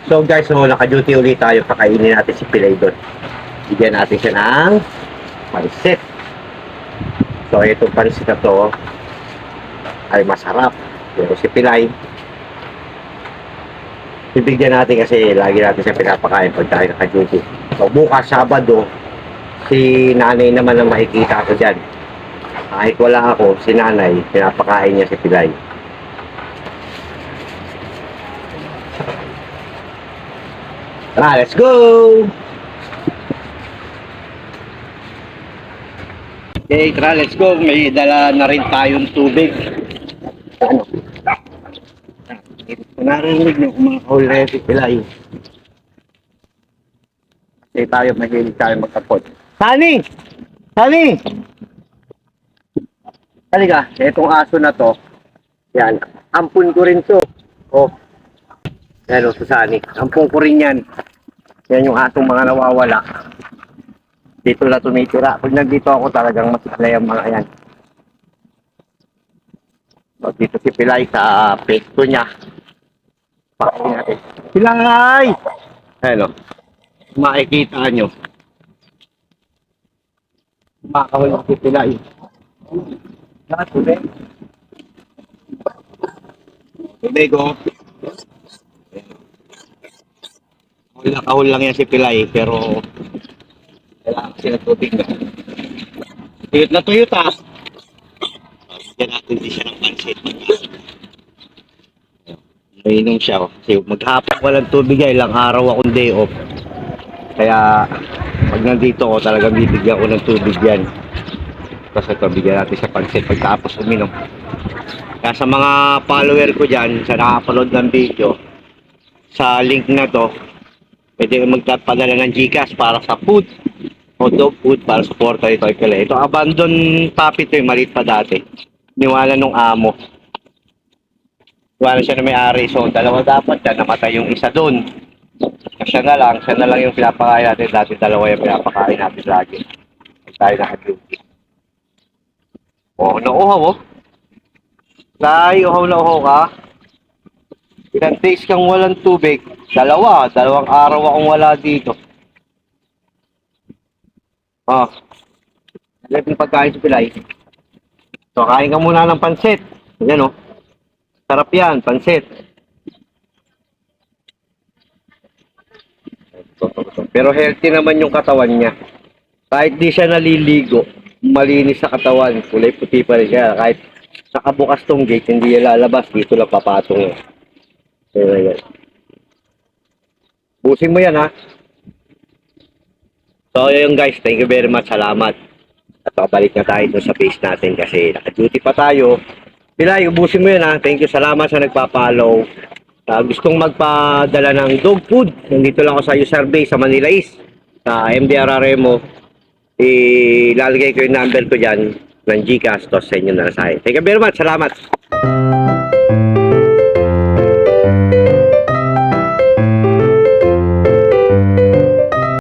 So guys, so naka-duty ulit tayo. Pakainin natin si Pilay doon. Bigyan natin siya ng pansit. So itong pansit na to ay masarap. Pero si Pilay, bibigyan natin kasi lagi natin siya pinapakain pag tayo naka-duty. So bukas Sabado, si nanay naman ang makikita ko dyan. Kahit wala ako, si nanay, pinapakain niya si Pilay. Tara, let's go! Okay, tara, let's go. May dala na rin tayong tubig. Ano? Narinig niyo kumakahol na si Pilay. Kasi tayo, mahilig tayo magkapot. Sunny! Sunny! Halika, itong aso na to, yan, ampun ko rin to. Oh, yan o, Sunny. Ampun ko rin yan. Yan yung asong mga nawawala. Dito na tumitira. Pag nandito ako talagang masalay ang mga yan. So, dito si Pilay sa pesto niya. Pakain natin. Pilay! Ayan o. Makikita nyo. Makakahul si Pilay. Tubig. Tubig o. Kahul lang yan si Pilay, pero kailangan kasi ng tubig na. Tuyot na tuyot ha. Bigyan natin din siya ng pansit. Mainom siya. Kasi maghapon walang tubig ay ilang araw akong day off. Kaya pag nandito ako talagang bibigyan ko ng tubig yan. Kasi ito bigyan natin sa pansit pagkatapos uminom. Kaya sa mga follower ko dyan, sa nakapanood ng video, sa link na to, pwede magpadala ng GCash para sa food o dog food para suporta ito ay pala. Ito abandon puppy to, maliit pa dati. Niwala nung amo. Niwala siya na may-ari. So dalawa dapat yan, namatay yung isa doon. Siya na lang yung pinapakain natin. Dati dalawa yung pinapakain natin lagi. Pag tayo naka-duty. Oh, nauhaw oh. Tay, uhaw na uhaw ka. Ilang days kang walang tubig. Dalawang araw akong wala dito. Oh. Lagyan yung pagkain sa Pilay. So, kain ka muna ng pansit. Yan oh. Sarap yan, pansit. Pero healthy naman yung katawan niya. Kahit di siya naliligo, malinis sa katawan. Kulay puti pa rin siya. Kahit nakabukas tong gate, hindi niya lalabas. Dito lang papatong. So, yan. Busin mo yan ha. So yun guys, thank you very much, salamat. At makabalik na tayo dun sa page natin kasi naka-duty pa tayo. Pilay, ubusin mo yun ha. Thank you, salamat sa nagpa-follow. Gustong magpadala ng dog food. Nandito lang ako sa user base sa Manila East. Sa MDRRMO. Ilalagay ko yung number ko dyan ng GCash to sa inyo na sa akin. Thank you very much, salamat.